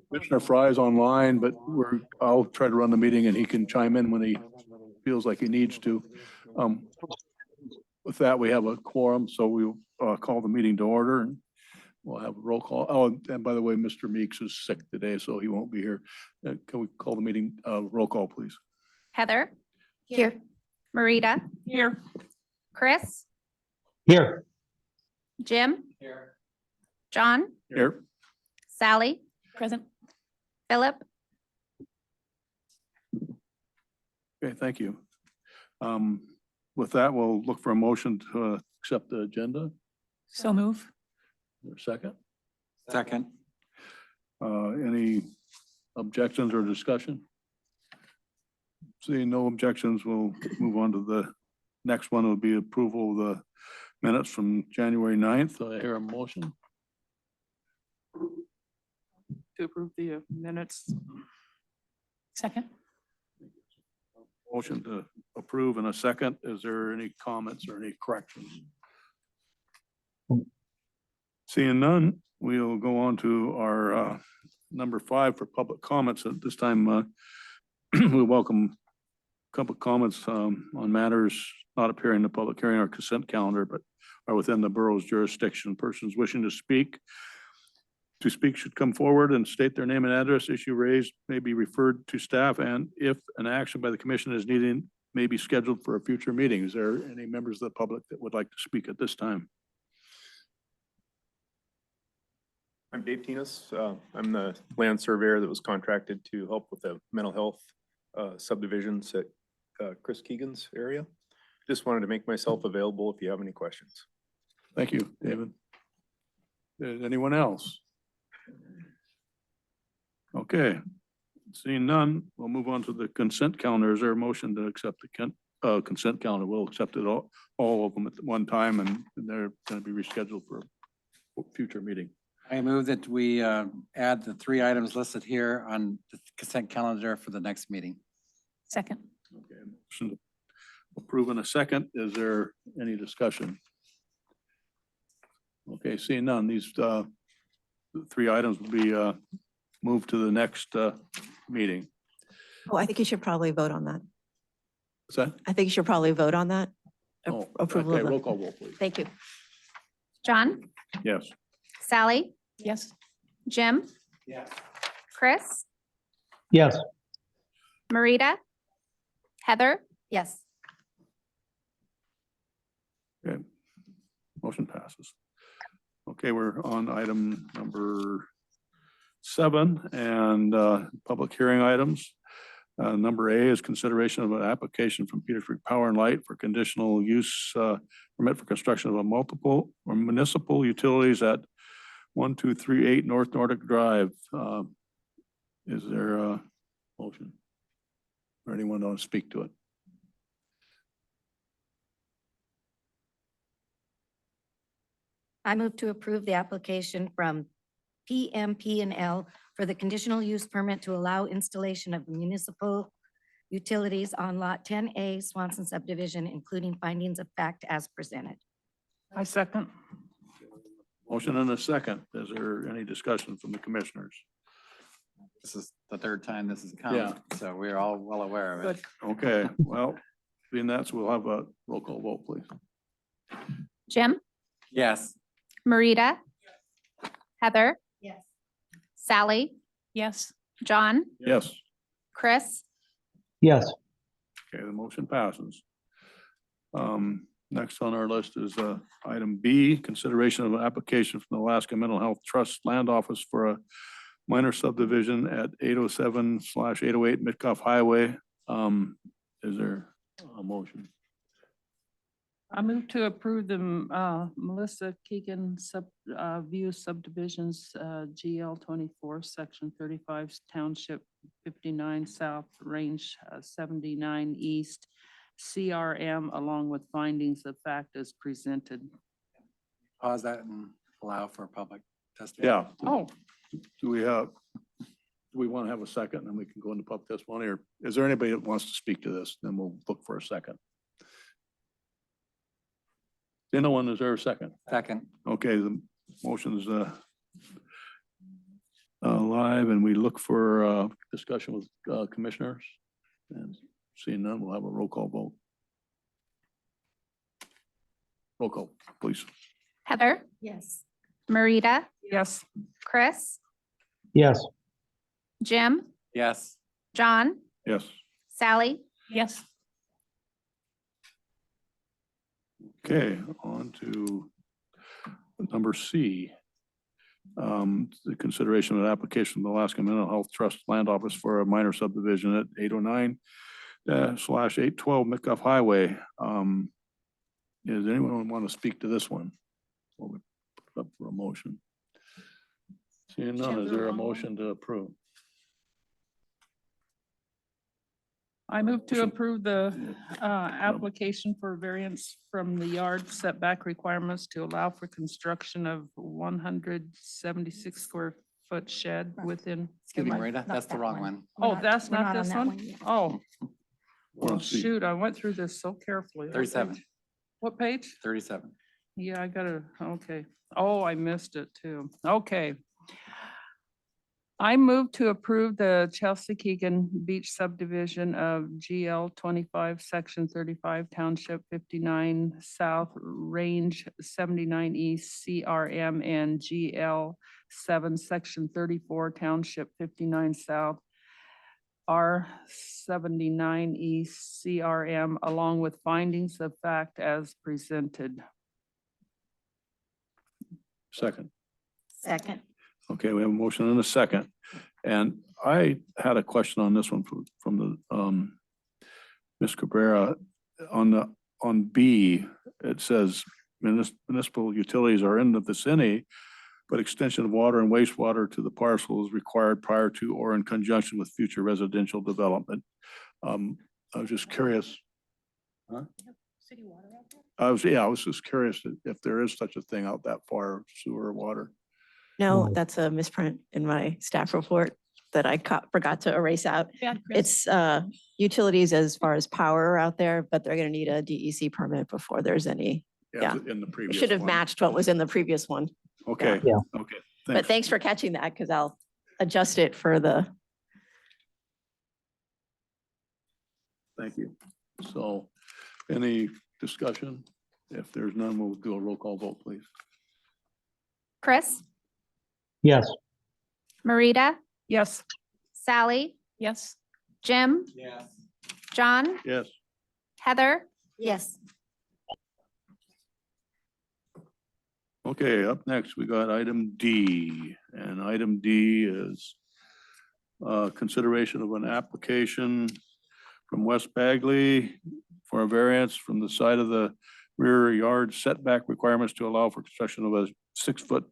Commissioner Fry's online, but I'll try to run the meeting and he can chime in when he feels like he needs to. With that, we have a quorum, so we'll call the meeting to order and we'll have a roll call. Oh, and by the way, Mr. Meeks is sick today, so he won't be here. Can we call the meeting roll call, please? Heather? Here. Marita? Here. Chris? Here. Jim? Here. John? Here. Sally? Present. Philip? Okay, thank you. With that, we'll look for a motion to accept the agenda. So move. Is there a second? Second. Any objections or discussion? Seeing no objections, we'll move on to the next one. Will be approval of the minutes from January 9th. I hear a motion. To approve the minutes. Second. Motion to approve in a second. Is there any comments or any corrections? Seeing none, we'll go on to our number 5 for public comments. At this time, we welcome public comments on matters not appearing in the public hearing or consent calendar, but are within the borough's jurisdiction. Persons wishing to speak should come forward and state their name and address. Issue raised may be referred to staff, and if an action by the commission is needed, may be scheduled for a future meeting. Is there any members of the public that would like to speak at this time? I'm Dave Tinas. I'm the land surveyor that was contracted to help with the mental health subdivisions at Chris Keegan's area. Just wanted to make myself available if you have any questions. Thank you, David. Anyone else? Okay, seeing none, we'll move on to the consent calendar. Is there a motion to accept the consent calendar? We'll accept it all of them at one time, and they're going to be rescheduled for a future meeting. I move that we add the 3 items listed here on the consent calendar for the next meeting. Second. Okay, motion to approve in a second. Is there any discussion? Okay, seeing none, these 3 items will be moved to the next meeting. Oh, I think you should probably vote on that. Is that? I think you should probably vote on that. Oh, Approval okay, of roll the, call vote, please. thank you. John? Yes. Sally? Yes. Jim? Yes. Chris? Yes. Marita? Heather? Yes. Okay, motion passes. Okay, we're on item number 7 and public hearing items. Number A is consideration of an application from Peters Creek Power and Light for conditional use permit for construction of a multiple or municipal utilities at 1238 North Nordic Drive. Is there a motion? Or anyone want to speak to it? I move to approve the application from PMP&L for the conditional use permit to allow installation of municipal utilities on Lot 10A Swanson subdivision, including findings of fact as presented. I second. Motion and a second. Is there any discussion from the commissioners? This is the 3rd time this has come, Yeah. so we're all well aware of it. Good. Okay, well, being that, so we'll have a roll call vote, please. Jim? Yes. Marita? Heather? Yes. Sally? Yes. John? Yes. Chris? Yes. Okay, the motion passes. Next on our list is item B, consideration of an application from the Alaska Mental Health Trust Land Office for a minor subdivision at 807/808 Mitkoff Highway. Is there a motion? I move to approve the Melissa Keegan view subdivisions, GL 24, section 35, township 59 south, range 79 east, CRM, along with findings of fact as presented. Pause that and allow for public testimony. Yeah. Oh, Do we want to have a second and then we can go into public testimony, or is there anybody that wants to speak to this? Then we'll look for a second. Anyone, is there a second? Second. Okay, the motion is live, and we look for discussion with commissioners. And seeing none, we'll have a roll call vote. Roll call, please. Heather, Yes. Marita, Yes. Chris, Yes. Jim, Yes. John, Yes. Sally, Yes. Okay, on to number C. The consideration of an application from the Alaska Mental Health Trust Land Office for a minor subdivision at 809 / 812 Mickoff Highway. Does anyone want to speak to this one? Or we put up for a motion? Seeing none, is there a motion to approve? I move to Motion. approve the application for variance from the yard setback requirements to allow for construction of 176 square foot shed within. Excuse me, Not Marita, that's the that wrong one. one. Oh, that's we're not on this that one? yet. Oh, We're on well, C. shoot, I went through this so carefully. What page? 37. What page? 37. Yeah, I gotta, okay. Oh, I missed it too. Okay. I move to approve the Chelsea Keegan Beach subdivision of GL 25, Section 35, Township 59 South, Range 79 East, CRM, and GL 7, Section 34, Township 59 South, R 79 East, CRM, along with findings of fact as presented. Second. Second. Okay, we have a motion and a second. And I had a question on this one from the Ms. Cabrera. On B, it says municipal utilities are in the vicinity, but extension of water and wastewater to the parcel is required prior to or in conjunction with future residential development. I was just curious. Huh? I was just curious if there is such a thing out that far, sewer or water. No, No. that's a misprint in my staff report that I forgot to erase out. It's utilities as far as power out there, but they're gonna need a DEC permit before there's any. Yeah. In the We previous should have one. matched what was in the previous one. Okay, Yeah. okay. But thanks for catching that because I'll adjust it for the. Thank you. So any discussion? If there's none, we'll do a roll call vote, please. Chris, Yes. Marita, Yes. Sally, Yes. Jim, Yes. John, Yes. Heather, Yes. Okay, up next, we got item D, and item D is consideration of an application from West Bagley for a variance from the side of the rear yard setback requirements to allow for construction of a 6-foot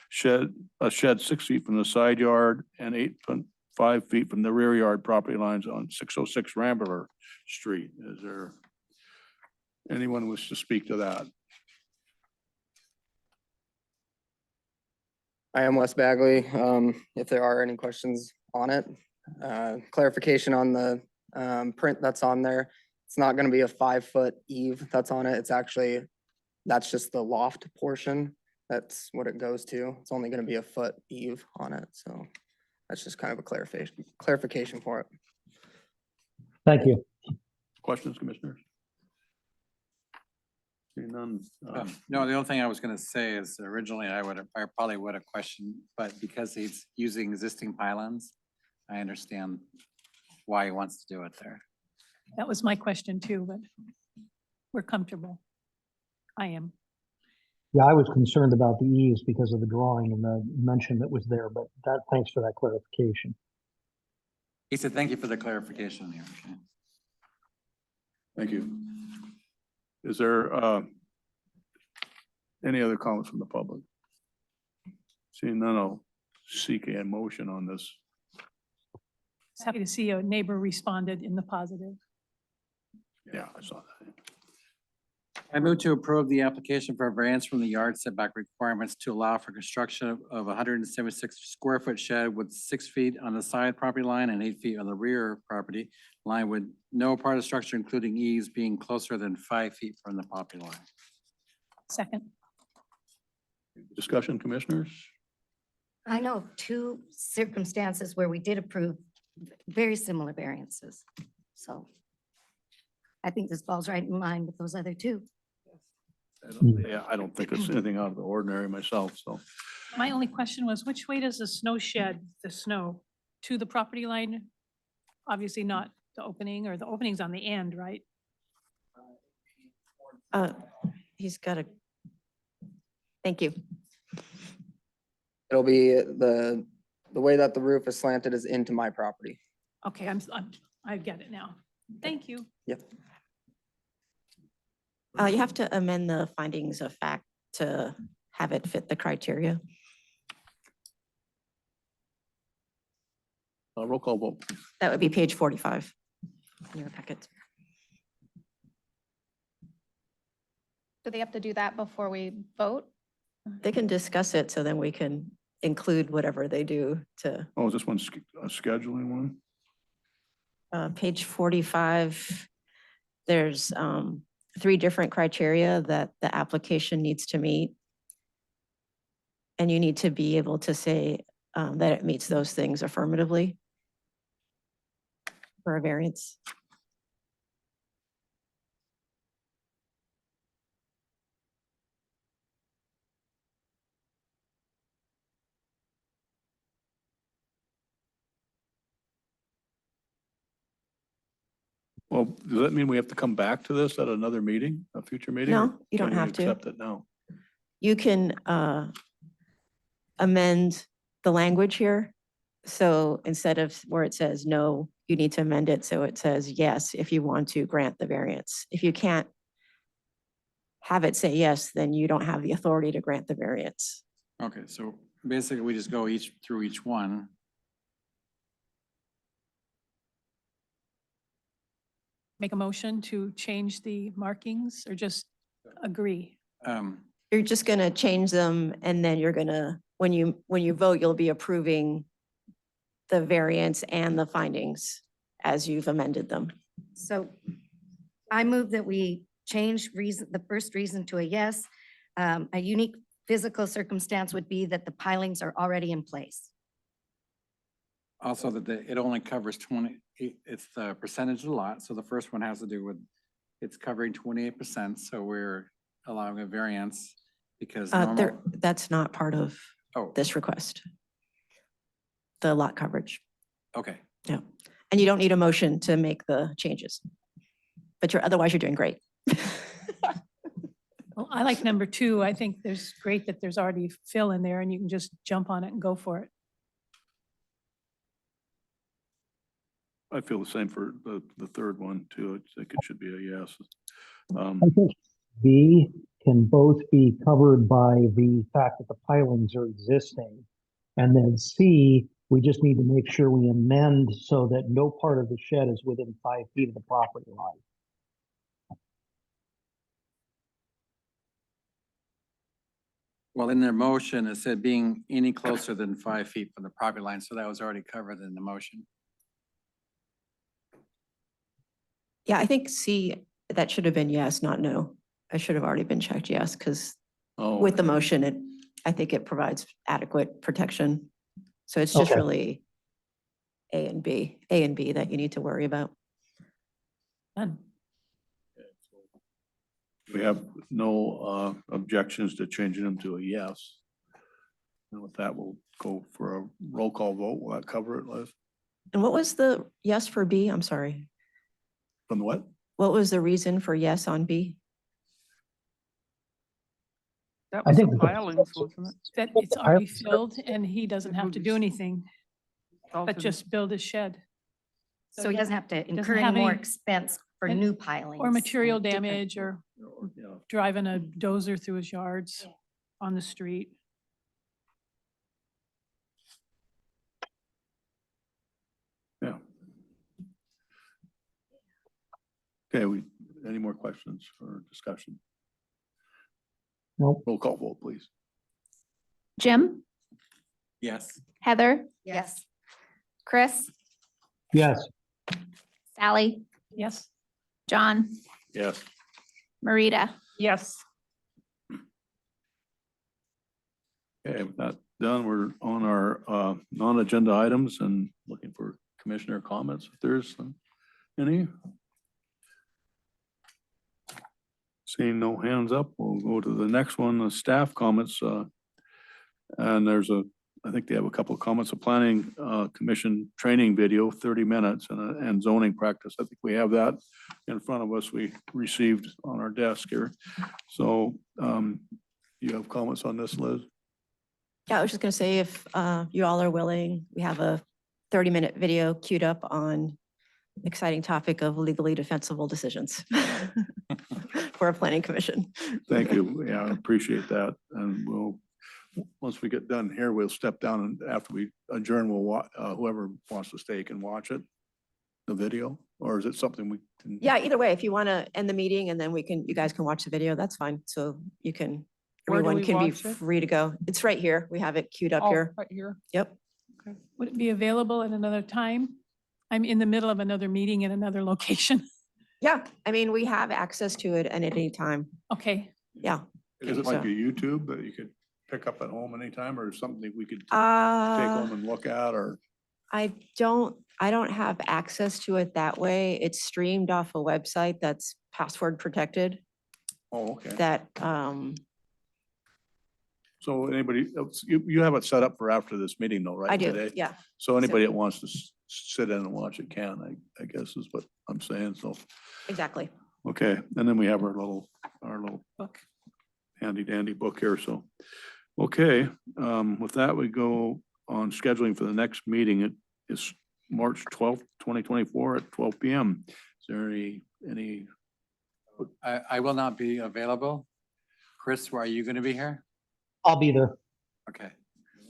shed, a shed 6 feet from the side yard and 8.5 feet from the rear yard property lines on 606 Rambler Street. Is there anyone wish to speak to that? I am Wes Bagley. If there are any questions on it, clarification on the print that's on there. It's not going to be a 5-foot eave that's on it. It's actually, that's just the loft portion. That's what it goes to. It's only going to be a foot eave on it. So that's just kind of a clarification for it. Thank you. Questions, commissioners? Seeing none. No, the only thing I was gonna say is originally I probably would have questioned, but because he's using existing pylons, I understand why he wants to do it there. That was my question too, but we're comfortable. I am. Yeah, I was concerned about the eaves because of the drawing and the mention that was there, but thanks for that clarification. He said, thank you for the clarification here. Okay. Thank you. Is there any other comments from the public? Seeing none, I'll seek a motion on this. Happy to see a neighbor responded in the positive. Yeah, I saw that. I move to approve the application for a variance from the yard setback requirements to allow for construction of 176 square foot shed with 6 feet on the side property line and 8 feet on the rear property line with no part of structure, including eaves, being closer than 5 feet from the property line. Second. Discussion, commissioners? I know of two circumstances where we did approve very similar variances. So I think this falls right in line with those other two. Yeah, I don't think it's anything out of the ordinary myself, so. My only question was, which way does the snow shed, the snow, to the property line? Obviously not the opening, or the opening's on the end, right? He's got a, thank you. It'll be the way that the roof is slanted is into my property. Okay, I get it now. Thank you. Yep. You have to amend the findings of fact to have it fit the criteria. Roll call vote. Please. That would be page 45 in your packet. Do they have to do that before we vote? They can discuss it, so then we can include whatever they do to, Oh, is this one a scheduling one? page 45. There's 3 different criteria that the application needs to meet. And you need to be able to say that it meets those things affirmatively for a variance. Well, does that mean we have to come back to this at another meeting, a future meeting? No, or you don't can we have to. Accept it now. You can amend the language here. So instead of where it says no, you need to amend it so it says yes if you want to grant the variance. If you can't have it say yes, then you don't have the authority to grant the variance. Okay, so basically we just go through each one. Make a motion to change the markings or just agree? You're just gonna change them and then you're gonna, when you vote, you'll be approving the variance and the findings as you've amended them. So I move that we change the first reason to a yes. A unique physical circumstance would be that the pilings are already in place. Also that it only covers 20, it's the percentage of the lot. So the first one has to do with, it's covering 28%. So we're allowing a variance because normal. That's not part of Oh, this request. The lot coverage. okay. Yeah. And you don't need a motion to make the changes. But otherwise you're doing great. Well, I like number 2. I think there's great that there's already fill in there and you can just jump on it and go for it. I feel the same for the third one too. I think it should be a yes. I think B can both be covered by the fact that the pilings are existing. And then C, we just need to make sure we amend so that no part of the shed is within 5 feet of the property line. Well, in their motion, it said being any closer than 5 feet from the property line. So that was already covered in the motion. Yeah, I think C, that should have been yes, not no. I should have already been checked yes, because Oh, with the motion, I think it provides adequate protection. So it's just Okay. really A and B that you need to worry about. Done. we have no objections to changing them to a yes. And with that, we'll go for a roll call vote. Will that cover it, Liz? And what was the yes for B? I'm sorry. From the what? What was the reason for yes on B? That I was think the that the- pilings, wasn't it? That it's already filled and he doesn't have to do anything, All but to the- just build a shed. So he doesn't have to incur have any more any- expense for and- new pilings. Or material and different- damage or Yeah. driving a dozer through his yards on the street. Yeah. Okay, any more questions or discussion? Nope. Roll call vote, please. Jim, Yes. Heather, Yes. Chris, Yes, Sally, Yes? John, Yes. Marita. Yes. Okay, with that done. We're on our non-agenda items and looking for commissioner comments if there's any. Seeing no hands up, we'll go to the next one, the staff comments. And I think they have a couple of comments, a planning commission training video, 30 minutes and zoning practice. I think we have that in front of us. We received on our desk here. So you have comments on this, Liz? Yeah, I was just gonna say, if you all are willing, we have a 30-minute video queued up on exciting topic of legally defensible decisions for a planning commission. Thank you. Yeah, I appreciate that. And once we get done here, we'll step down and after we adjourn, whoever wants to stay can watch it, the video, or is it something we can? Yeah, either way, if you want to end the meeting and then you guys can watch the video, that's fine. So you can, Where do everyone we can be watch it? free to go. It's right here. We have it queued up Oh, here. right here. Yep. Would it be available at another time? I'm in the middle of another meeting in another location. Yeah, I mean, we have access to it at any time. Okay, Yeah. Is it like So- a YouTube that you could pick up at home anytime or something we could take Uh, home and look at or? I don't have access to it that way. It's streamed off a website that's password protected Oh, okay. that, So anybody, else- you have it set up for after this meeting though, right? I do, today? yeah, So anybody that wants to sit in and watch it can, I guess is what I'm saying. So, exactly. okay. And then we have our little book. handy dandy book here. So, okay, with that, we go on scheduling for the next meeting. It is March 12th, 2024 at 12 PM. Is there any, I will not be available. Chris, are you going to be here? I'll be there. Okay,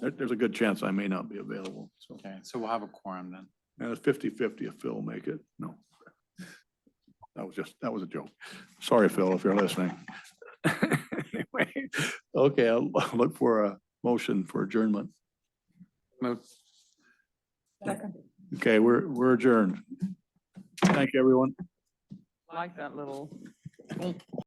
there's a good chance I may not be available. So, okay, so we'll have a quorum then. and it's 50-50 if Phil make it. No. That was a joke. Sorry, Phil, if you're listening. Anyway, okay, I'll look for a motion for adjournment. Move. Okay, we're adjourned. Thank you, everyone. I like that little